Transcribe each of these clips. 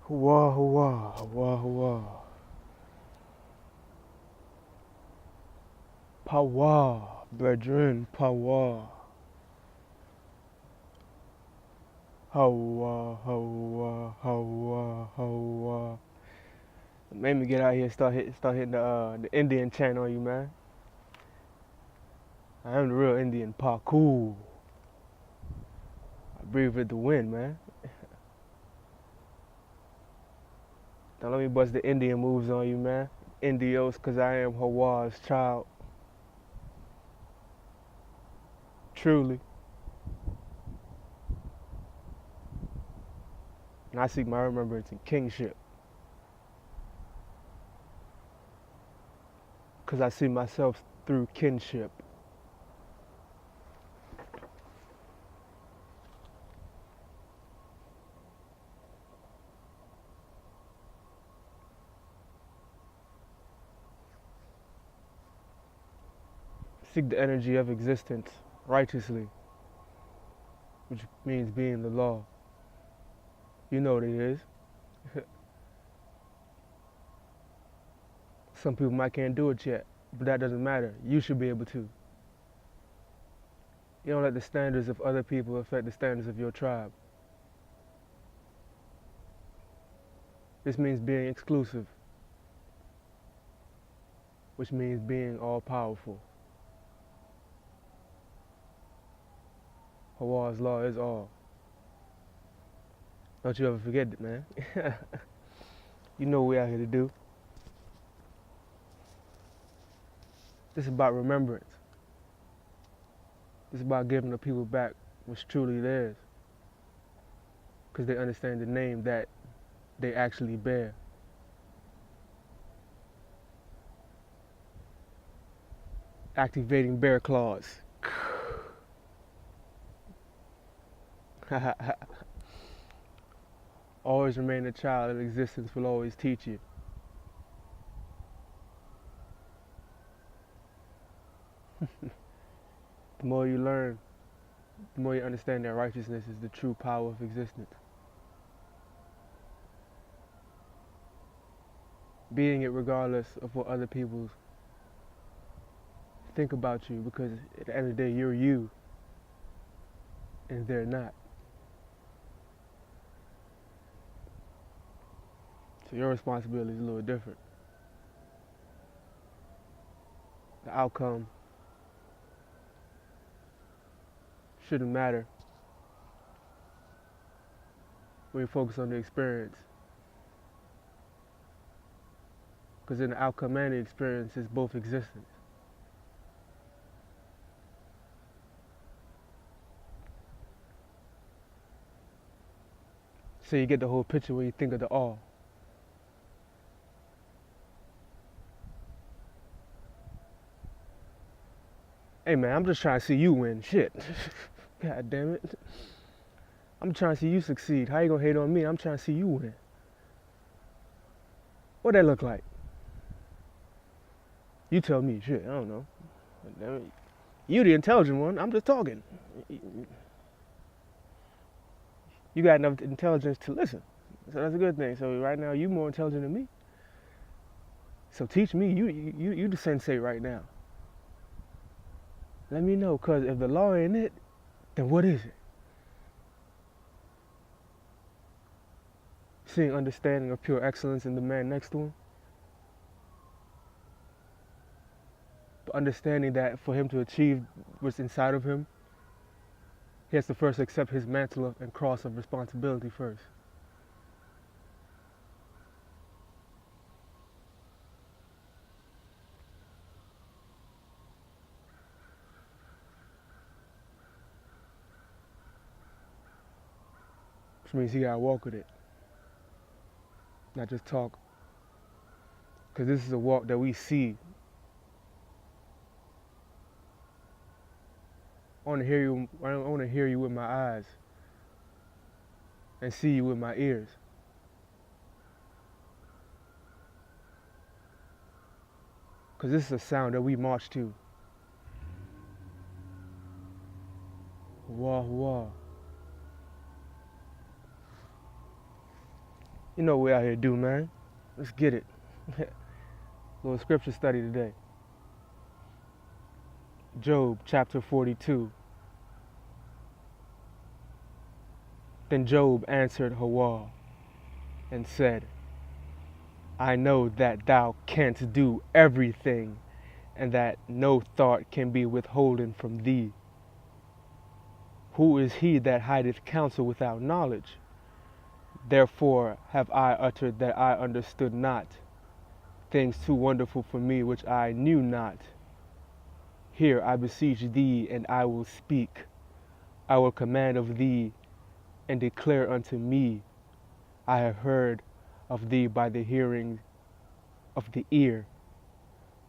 Hua, hua, hua, hua. Pawa, brethren, pawa. Hawa, hawa, hawa, hawa. Made me get out here and start hitting the Indian chant on you, man. I am the real Indian, Paku. I breathe with the wind, man. Don't let me bust the Indian moves on you, man. Indios, cause I am Hawa's child. Truly. And I seek my remembrance in kingship. Cause I see myself through kinship. Seek the energy of existence righteously, which means being the law. You know what it is. Some people might can't do it yet, but that doesn't matter. You should be able to. You don't let the standards of other people affect the standards of your tribe. This means being exclusive, which means being all powerful. Hawa's law is all. Don't you ever forget it, man. You know what we out here to do. This is about remembrance. This is about giving the people back what's truly theirs. Because they understand the name that they actually bear. Activating bear claws. Always remain a child, and existence will always teach you. The more you learn, the more you understand that righteousness is the true power of existence. Being it regardless of what other people think about you, because at the end of the day, you're you, and they're not. So your responsibility is a little different. The outcome shouldn't matter when you focus on the experience. Because in the outcome and the experience is both existence. So you get the whole picture when you think of the all. Hey man, I'm just trying to see you win. Shit. God damn it. I'm trying to see you succeed. How you gonna hate on me? I'm trying to see you win. What that look like? You tell me. Shit, I don't know. Damn it. You the intelligent one. I'm just talking. You got enough intelligence to listen. So that's a good thing. So right now you more intelligent than me. So teach me. You the sensei right now. Let me know, cause if the law ain't it, then what is it? Seeing understanding of pure excellence in the man next to him. But understanding that for him to achieve what's inside of him, he has to first accept his mantle and cross of responsibility first. Which means he gotta walk with it. Not just talk. Because this is a walk that we see. I want to hear you with my eyes and see you with my ears. Because this is a sound that we march to. Wah wah. You know what we out here do, man. Let's get it. Little scripture study today. Job chapter 42. Then Job answered Hawa and said, I know that thou canst do everything, and that no thought can be withholden from thee. Who is he that hideth counsel without knowledge? Therefore have I uttered that I understood not, things too wonderful for me which I knew not. Hear, I beseech thee, and I will speak. I will command of thee, and declare unto me. I have heard of thee by the hearing of the ear,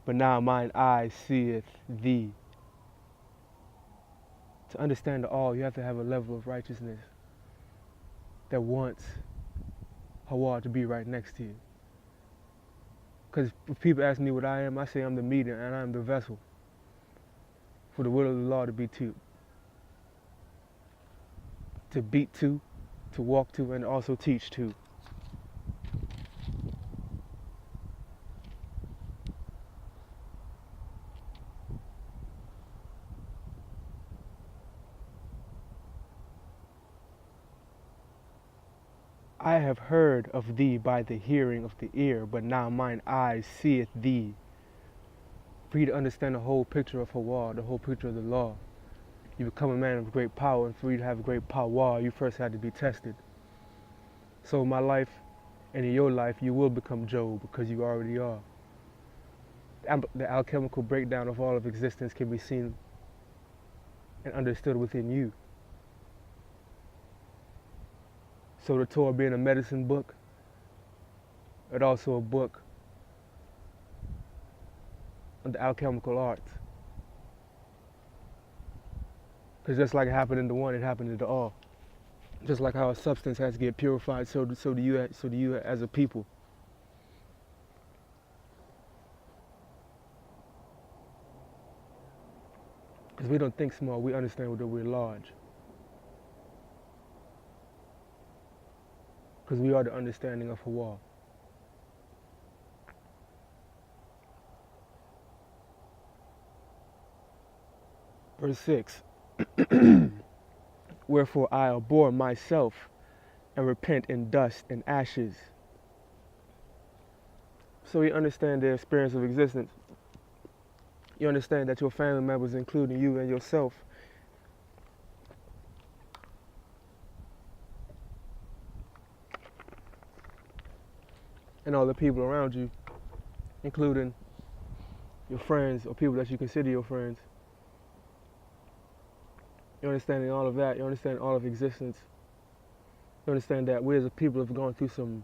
but now mine eye seeth thee. To understand the all, you have to have a level of righteousness that wants Hawa to be right next to you. Because if people ask me what I am, I say I'm the medium and I'm the vessel for the will of the Lord to be to beat to walk to, and also teach to. I have heard of thee by the hearing of the ear, but now mine eye seeth thee. For you to understand the whole picture of Hawa, the whole picture of the law, you become a man of great power, and for you to have great power, you first had to be tested. So in my life and in your life, you will become Job, because you already are. The alchemical breakdown of all of existence can be seen and understood within you. So the Torah being a medicine book, it's also a book of the alchemical arts. Because just like it happened in the one, it happened in the all. Just like how a substance has to get purified, so do you as a people. Because we don't think small, we understand that we're large. Because we are the understanding of Hawa. Verse 6. Wherefore I abhor myself and repent in dust and ashes. So you understand the experience of existence. You understand that your family members, including you and yourself, and all the people around you, including your friends or people that you consider your friends. You understanding all of that. You understand all of existence. You understand that we as a people have gone through some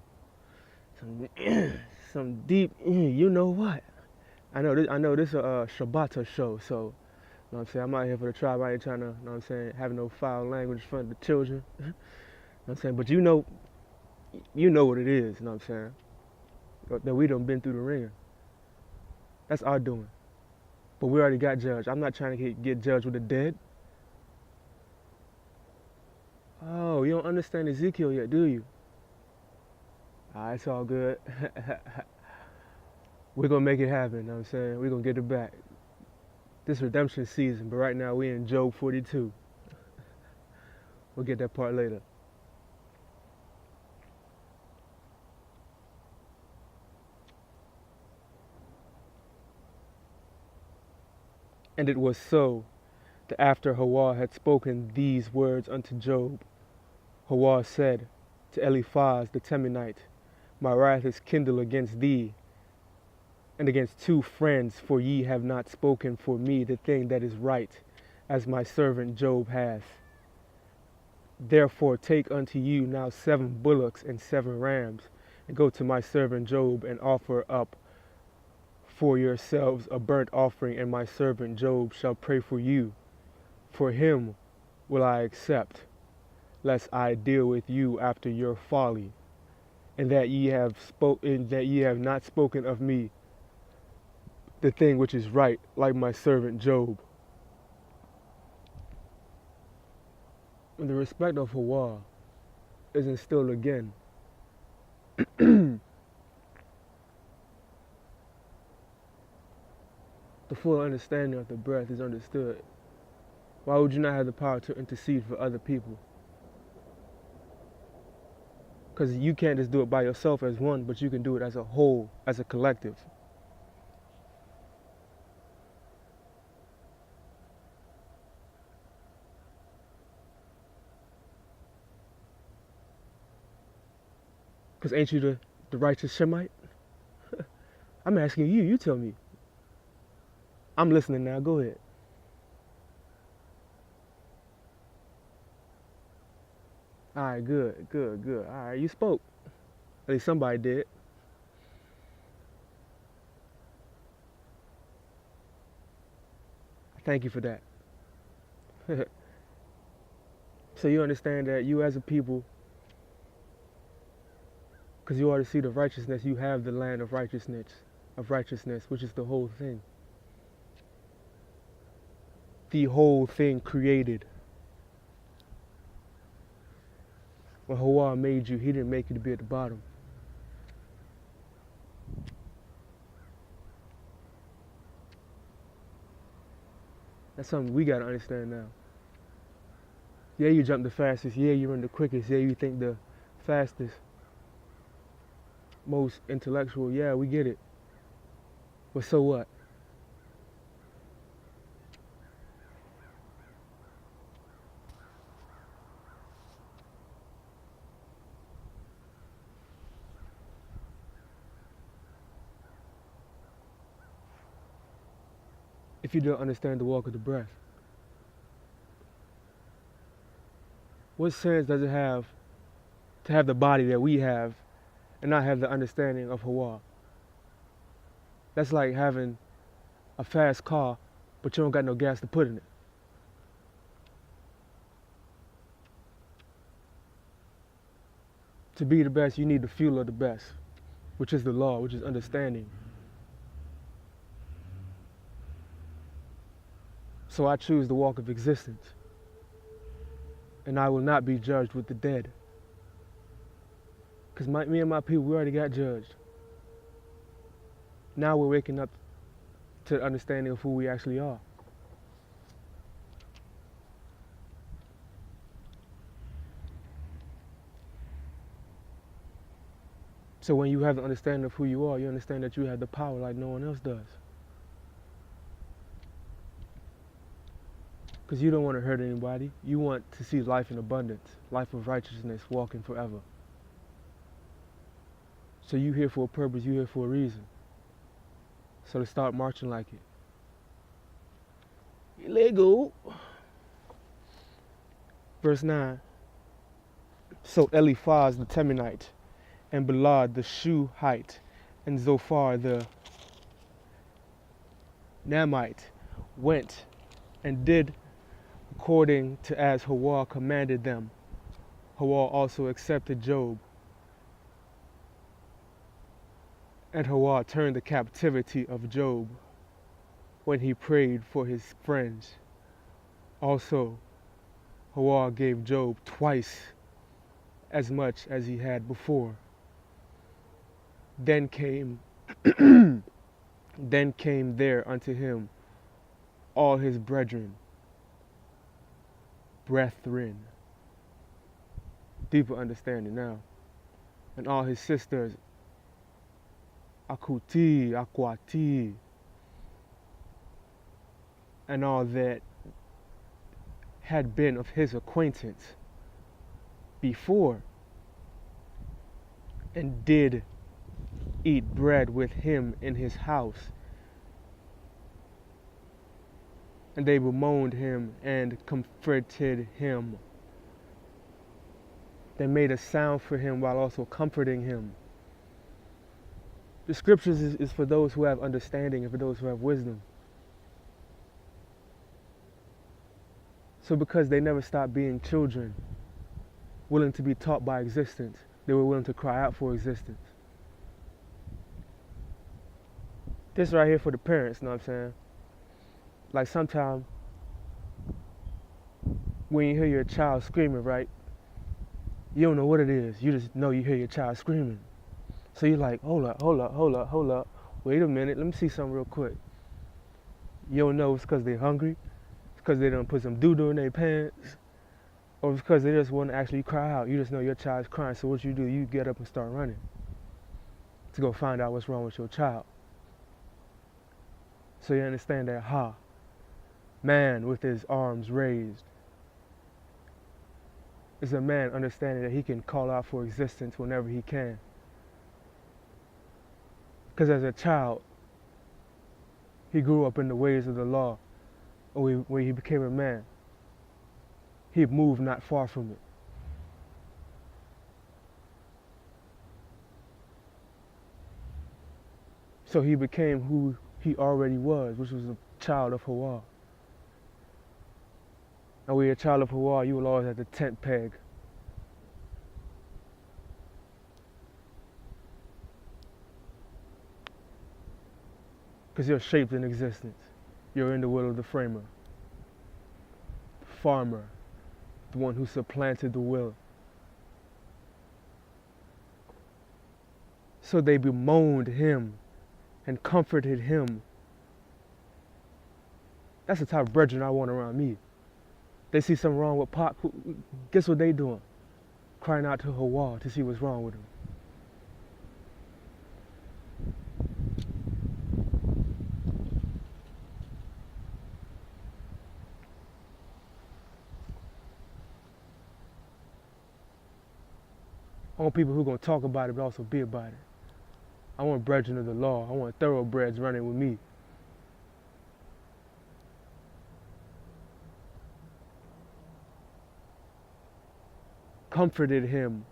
deep, you know what? I know this is a Shabbat show, so you know what I'm saying, I'm out here for the tribe. I ain't trying to, you know what I'm saying, have no foul language in front of the children. You know what I'm saying? But you know what it is, you know what I'm saying? That we done been through the ringer. That's our doing. But we already got judged. I'm not trying to get judged with the dead. Oh, you don't understand Ezekiel yet, do you? It's all good. We're going to make it happen, you know what I'm saying? We're going to get it back. This redemption season, but right now we in Job 42. We'll get that part later. And it was so that after Hawa had spoken these words unto Job, Hawa said to Eliphaz the Temanite, my wrath is kindled against thee and against two friends, for ye have not spoken for me the thing that is right, as my servant Job hath. Therefore take unto you now 7 bullocks and 7 rams, and go to my servant Job, and offer up for yourselves a burnt offering, and my servant Job shall pray for you. For him will I accept, lest I deal with you after your folly, and that ye have not spoken of me the thing which is right, like my servant Job. And the respect of Hawa is instilled again The full understanding of the breath is understood. Why would you not have the power to intercede for other people? Because you can't just do it by yourself as one, but you can do it as a whole, as a collective. Because ain't you the righteous Shemite? I'm asking you, you tell me. I'm listening now, go ahead. All right, good. All right, you spoke. At least somebody did. Thank you for that. So you understand that you as a people, because you already see the righteousness, you have the land of righteousness, which is the whole thing. The whole thing created. When Hawa made you, he didn't make you to be at the bottom. That's something we gotta understand now. Yeah, you jump the fastest. Yeah, you run the quickest. Yeah, you think the fastest, most intellectual. Yeah, we get it. But so what? If you don't understand the walk of the breath, what sense does it have to have the body that we have and not have the understanding of Hawa? That's like having a fast car, but you don't got no gas to put in it. To be the best, you need the fuel of the best, which is the law, which is understanding. So I choose the walk of existence, and I will not be judged with the dead. Because me and my people, we already got judged. Now we're waking up to the understanding of who we actually are. So when you have the understanding of who you are, you understand that you have the power like no one else does. Because you don't want to hurt anybody. You want to see life in abundance, life of righteousness, walking forever. So you're here for a purpose, you're here for a reason. So to start marching like it. Illegal. Verse 9. So Eliphaz the Temanite, and Bildad the Shuhite, and Zophar the Naamite went and did according to as Hawa commanded them. Hawa also accepted Job. And Hawa turned the captivity of Job when he prayed for his friends. Also, Hawa gave Job twice as much as he had before. Then came there unto him all his brethren, deeper understanding now, and all his sisters, Akwati, and all that had been of his acquaintance before, and did eat bread with him in his house. And they bemoaned him and comforted him. They made a sound for him while also comforting him. The scriptures is for those who have understanding and for those who have wisdom. So because they never stopped being children, willing to be taught by existence, they were willing to cry out for existence. This right here for the parents, you know what I'm saying? Like sometimes when you hear your child screaming, right? You don't know what it is. You just know you hear your child screaming. So you're like, hold up. Wait a minute, let me see something real quick. You don't know it's because they're hungry, it's because they done put some doo-doo in their pants, or it's because they just want to actually cry out. You just know your child's crying, so what you do, you get up and start running to go find out what's wrong with your child. So you understand that, man with his arms raised is a man understanding that he can call out for existence whenever he can. Because as a child, he grew up in the ways of the law, and when he became a man, he moved not far from it. So he became who he already was, which was a child of Hawa. And when you're a child of Hawa, you will always have the tent peg. Because you're shaped in existence. You're in the will of the framer, the farmer, the one who supplanted the will. So they bemoaned him and comforted him. That's the type of brethren I want around me. They see something wrong with Pac, guess what they doing? Crying out to Hawa to see what's wrong with him. I want people who are going to talk about it but also be about it. I want brethren of the law. I want thoroughbreds running with me. Comforted him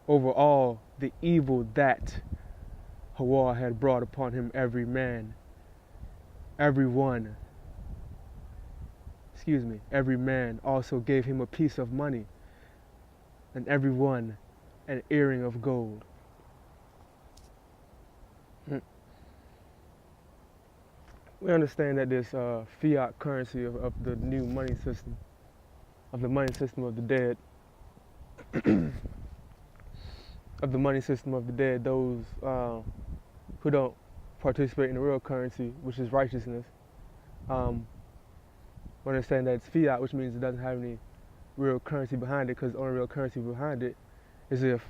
over all the evil that Hawa had brought upon him. Every man also gave him a piece of money, and every one an earring of gold. We understand that this fiat currency of the new money system, of the money system of the dead, of the money system of the dead, those who don't participate in the real currency, which is righteousness, we understand that it's fiat, which means it doesn't have any real currency behind it, because the only real currency behind it is if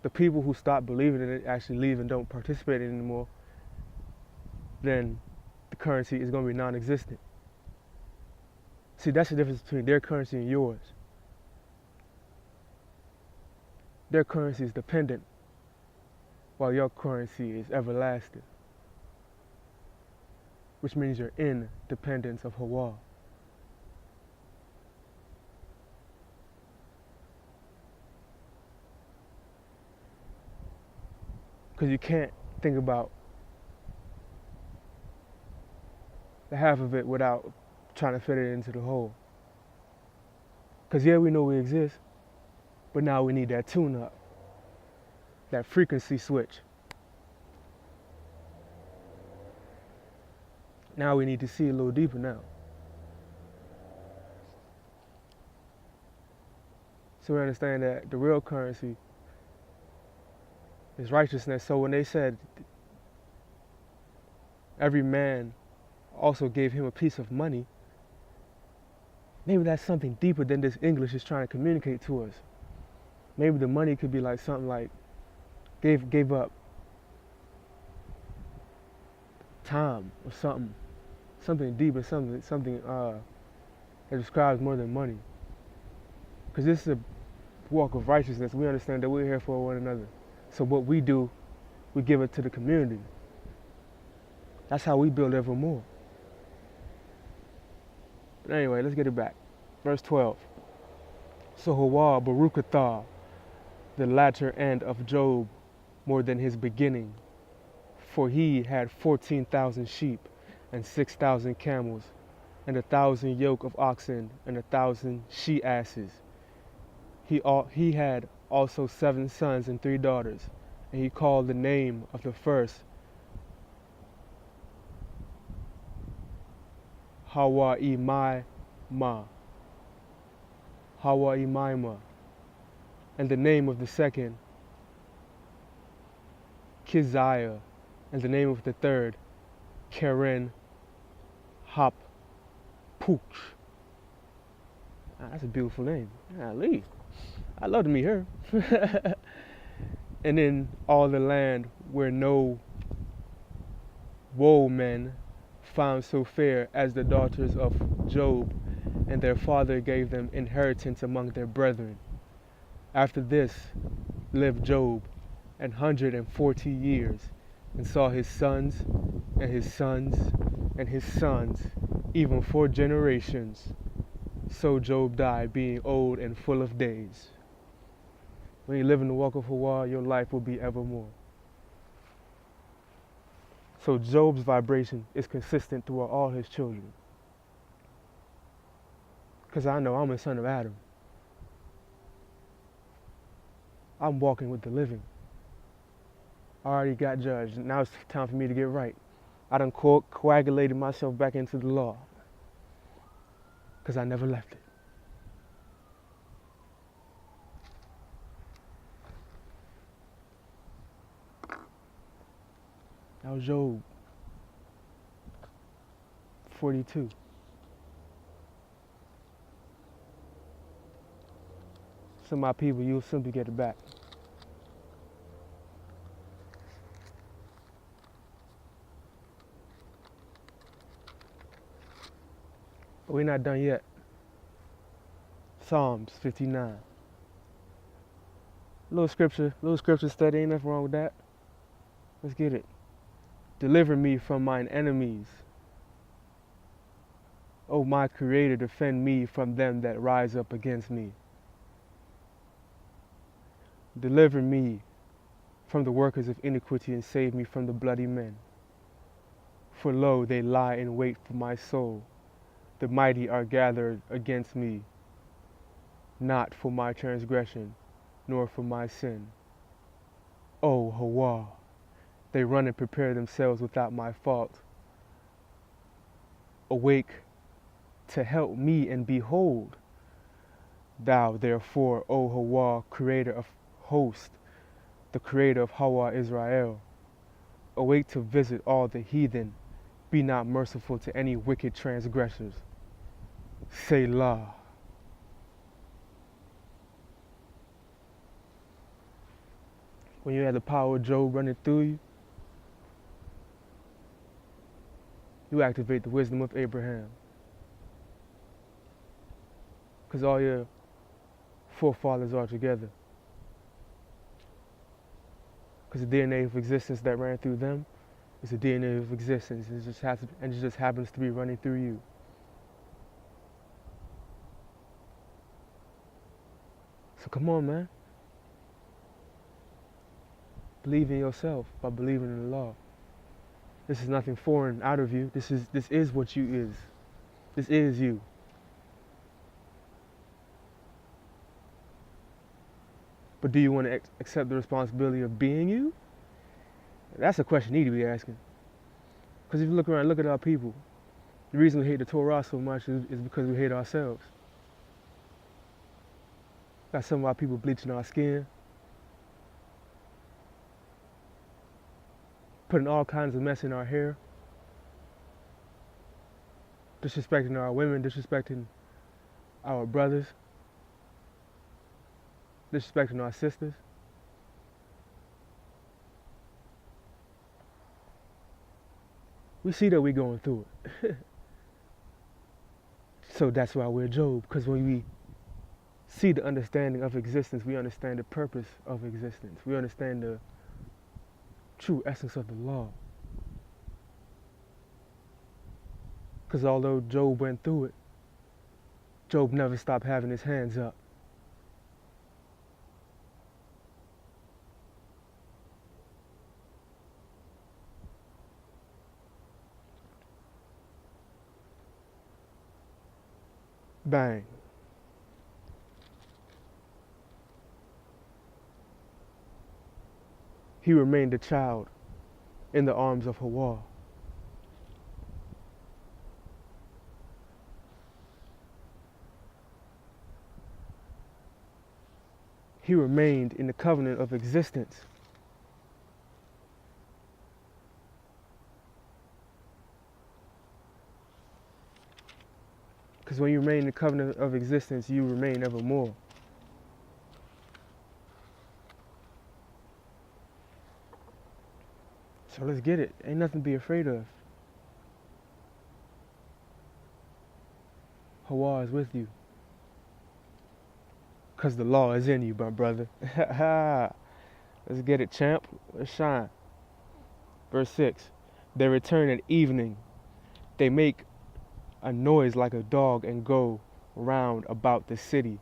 the people who stop believing in it actually leave and don't participate in it anymore, then the currency is going to be non-existent. See, that's the difference between their currency and yours. Their currency is dependent, while your currency is everlasting, which means you're in dependence of Hawa. Because you can't think about the half of it without trying to fit it into the whole. Because yeah, we know we exist, but now we need that tune-up, that frequency switch. Now we need to see a little deeper now. So we understand that the real currency is righteousness. So when they said every man also gave him a piece of money, maybe that's something deeper than this English is trying to communicate to us. Maybe the money could be like something like gave up time or something deeper, something that describes more than money. Because this is a walk of righteousness. We understand that we're here for one another. So what we do, we give it to the community. That's how we build ever more. But anyway, let's get it back. Verse 12. So Hawa Baruchathah, the latter end of Job, more than his beginning. For he had 14,000 sheep, and 6,000 camels, and 1,000 yoke of oxen, and 1,000 she-asses. He had also 7 sons and 3 daughters, and he called the name of the first Hawa-Imaima, and the name of the second Keziah, and the name of the third, Keren Hop Pooch. That's a beautiful name. Golly. I'd love to meet her. And in all the land where no woe men found so fair as the daughters of Job, and their father gave them inheritance among their brethren. After this lived Job 140 years, and saw his sons, and his sons, and his sons, even 4 generations. So Job died, being old and full of days. When you live in the walk of Hawa, your life will be evermore. So Job's vibration is consistent throughout all his children. Because I know I'm a son of Adam. I'm walking with the living. I already got judged. Now it's time for me to get right. I done coagulated myself back into the law. Because I never left it. That was Job 42. Some of my people, you'll simply get it back. But we're not done yet. Psalms 59. Little scripture study, ain't nothing wrong with that. Let's get it. Deliver me from mine enemies. O my Creator, defend me from them that rise up against me. Deliver me from the workers of iniquity, and save me from the bloody men. For lo, they lie in wait for my soul. The mighty are gathered against me, not for my transgression, nor for my sin. O Hawa, they run and prepare themselves without my fault. Awake to help me, and behold, thou therefore, O Hawa, creator of hosts, the creator of Hawa Israel, awake to visit all the heathen, be not merciful to any wicked transgressors. Selah. When you have the power of Job running through you, you activate the wisdom of Abraham. Because all your forefathers are together. Because the DNA of existence that ran through them is the DNA of existence. It just happens to be running through you. So come on, man. Believe in yourself by believing in the law. This is nothing foreign out of you. This is what you is. This is you. But do you want to accept the responsibility of being you? That's a question you need to be asking. Because if you look around, look at our people. The reason we hate the Torah so much is because we hate ourselves. Got some of our people bleaching our skin, putting all kinds of mess in our hair, disrespecting our women, disrespecting our brothers, disrespecting our sisters. We see that we're going through it. So that's why we're Job, because when we see the understanding of existence, we understand the purpose of existence. We understand the true essence of the law. Because although Job went through it, Job never stopped having his hands up. Bang. He remained a child in the arms of Hawa. He remained in the covenant of existence Because when you remain in the covenant of existence, you remain evermore. So let's get it. Ain't nothing to be afraid of. Hawa is with you. Because the law is in you, my brother. Let's get it, champ. Let's shine. Verse 6. They return at evening. They make a noise like a dog and go round about the city.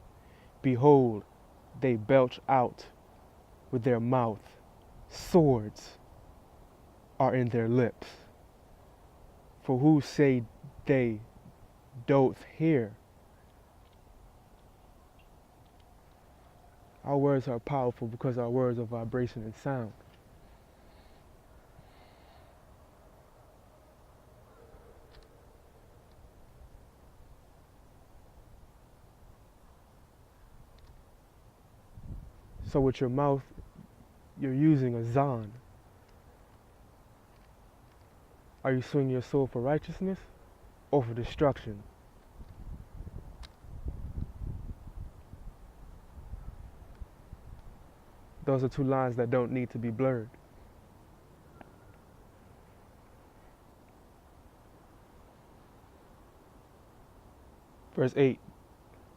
Behold, they belch out with their mouth. Swords are in their lips. For who say they doth hear? Our words are powerful because our words are vibration and sound. So with your mouth, you're using a zan. Are you swinging your soul for righteousness or for destruction? Those are two lines that don't need to be blurred. Verse 8.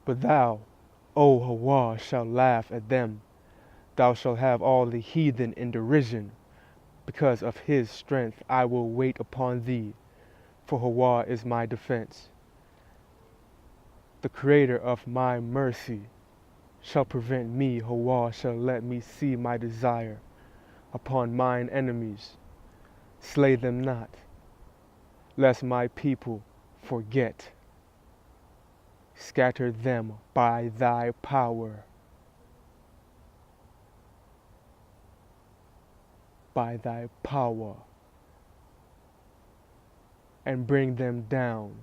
But thou, O Hawa, shalt laugh at them. Thou shalt have all the heathen in derision. Because of his strength I will wait upon thee, for Hawa is my defense. The creator of my mercy shall prevent me. Hawa shall let me see my desire upon mine enemies. Slay them not, lest my people forget. Scatter them by thy power. By thy power. And bring them down,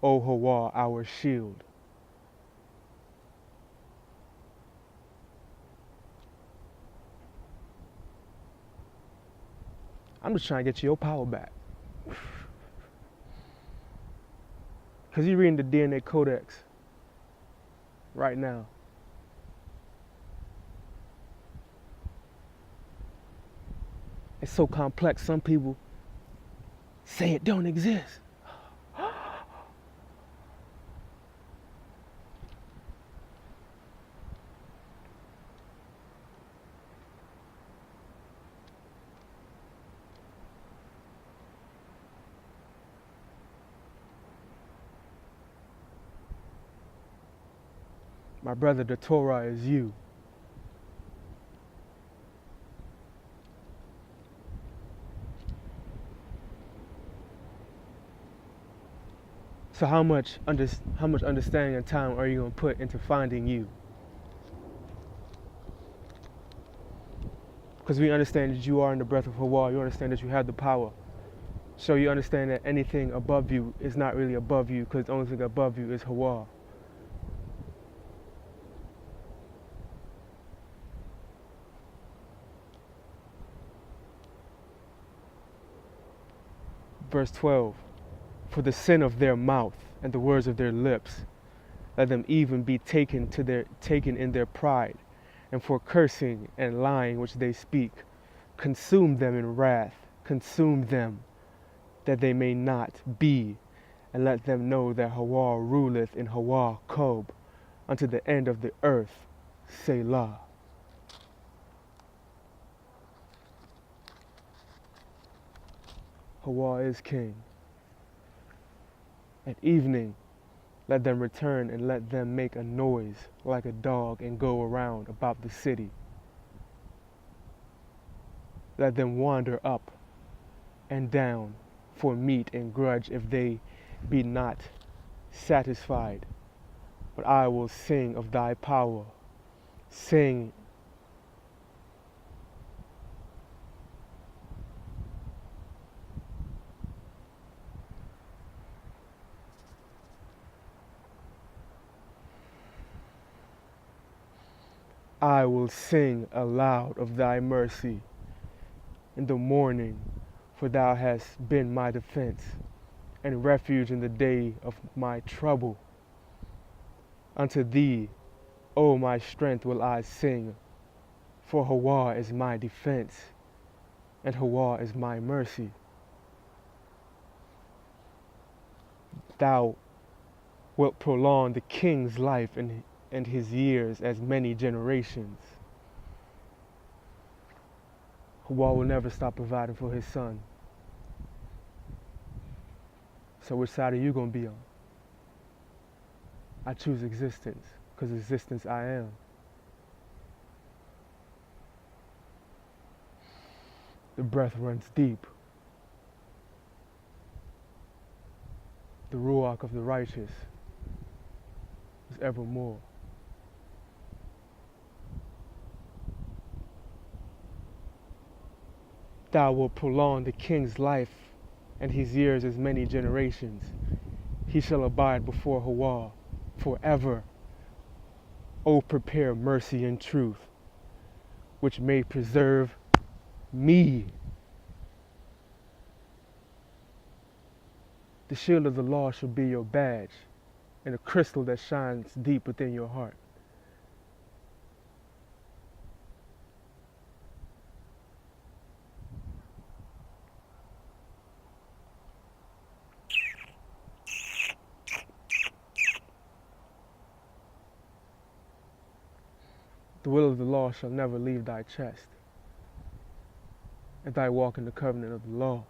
O Hawa, our shield. I'm just trying to get your power back. Because you're reading the DNA Codex right now. It's so complex, some people say it don't exist. My brother, the Torah is you. So how much understanding and time are you going to put into finding you? Because we understand that you are in the breath of Hawa. You understand that you have the power. So you understand that anything above you is not really above you, because the only thing above you is Hawa. Verse 12. For the sin of their mouth and the words of their lips, let them even be taken in their pride, and for cursing and lying which they speak, consume them in wrath, consume them, that they may not be, and let them know that Hawa ruleth in Hawa Kob, unto the end of the earth, Selah. Hawa is king. At evening, let them return and let them make a noise like a dog and go around about the city. Let them wander up and down for meat and grudge if they be not satisfied. But I will sing of thy power, sing I will sing aloud of thy mercy in the morning, for thou hast been my defense. and refuge in the day of my trouble. Unto thee, O my strength, will I sing, for Hawa is my defense, and Hawa is my mercy. Thou wilt prolong the king's life and his years as many generations. Hawa will never stop providing for his son. So which side are you going to be on? I choose existence, because existence I am. The breath runs deep. The ruach of the righteous is evermore. Thou wilt prolong the king's life and his years as many generations. He shall abide before Hawa forever. O prepare mercy and truth, which may preserve me. The shield of the law shall be your badge, and a crystal that shines deep within your heart. The will of the law shall never leave thy chest, if thy walk in the covenant of the law.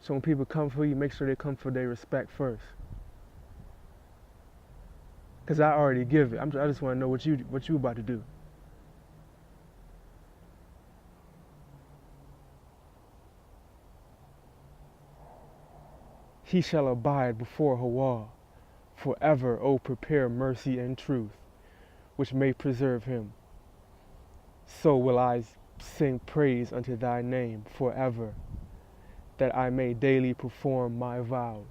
So when people come for you, make sure they come for their respect first. Because I already give it. I just want to know what you about to do. He shall abide before Hawa forever. O prepare mercy and truth, which may preserve him. So will I sing praise unto thy name forever, that I may daily perform my vows.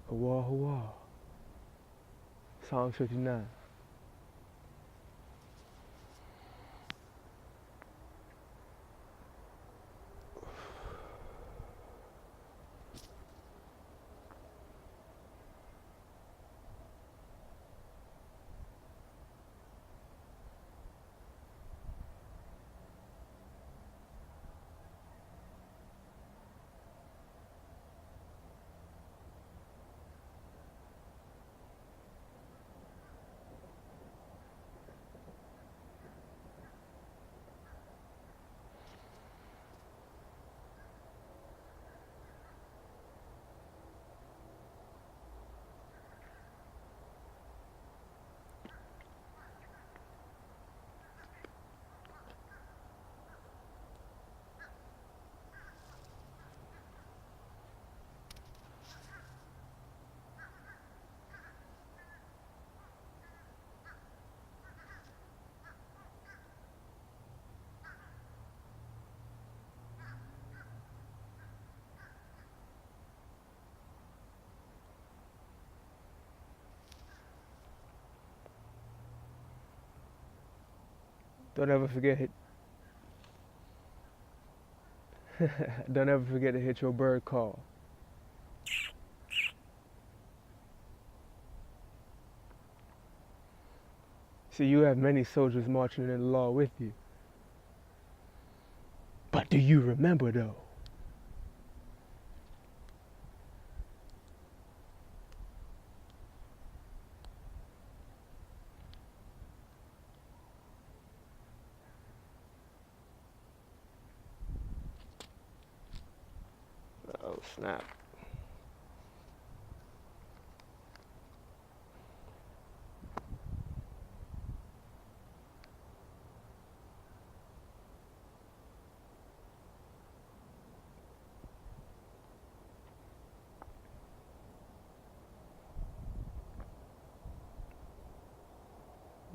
Hawa, Hawa. Psalm 59. Don't ever forget don't ever forget to hit your bird call. See, you have many soldiers marching in the law with you. But do you remember though? Oh snap.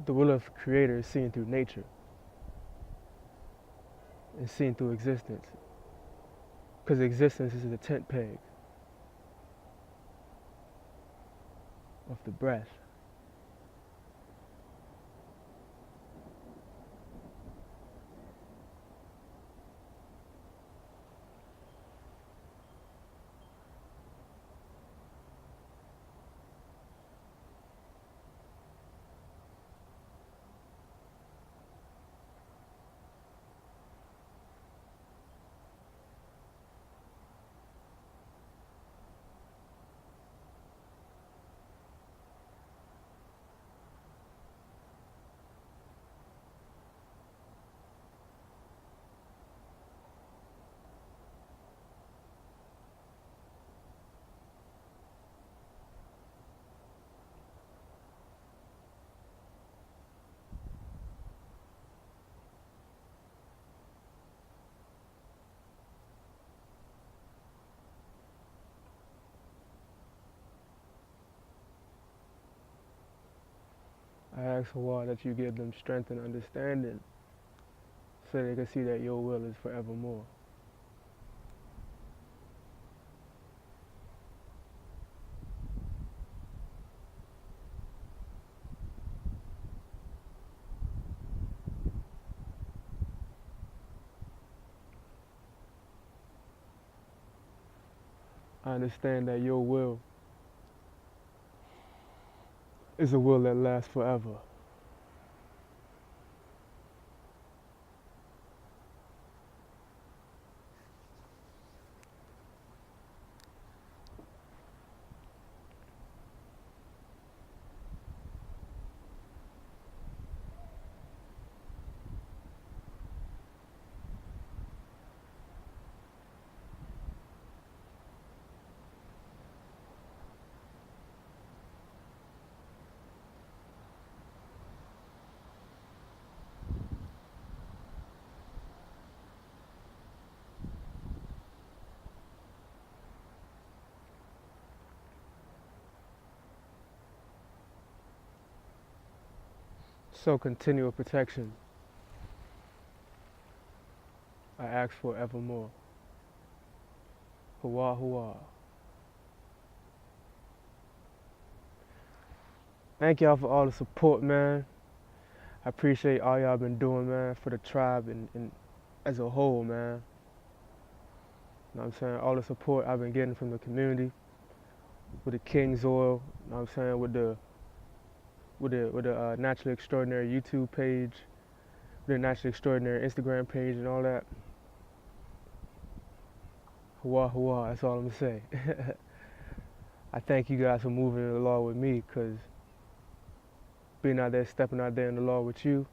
The will of the Creator is seen through nature. It's seen through existence. Because existence is the tent peg. of the breath. I ask Allah that you give them strength and understanding so they can see that your will is forevermore. I understand that your will is a will that lasts forever. So continual protection I ask for evermore. Hua hua. Thank y'all for all the support, man. I appreciate all y'all been doing, man, for the tribe and as a whole, man. You know what I'm saying? All the support I've been getting from the community with the King's Oil, you know what I'm saying, with the Naturally Extraordinary YouTube page, with the Naturally Extraordinary Instagram page and all that. Hua hua, that's all I'm gonna say. I thank you guys for moving in the law with me, because being out there, stepping out there in the law with you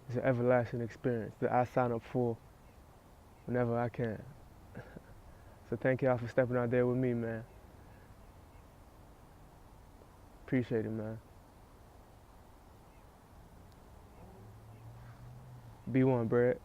is an everlasting experience that I sign up for whenever I can. So thank y'all for stepping out there with me, man. Appreciate it, man. Be one, Brad.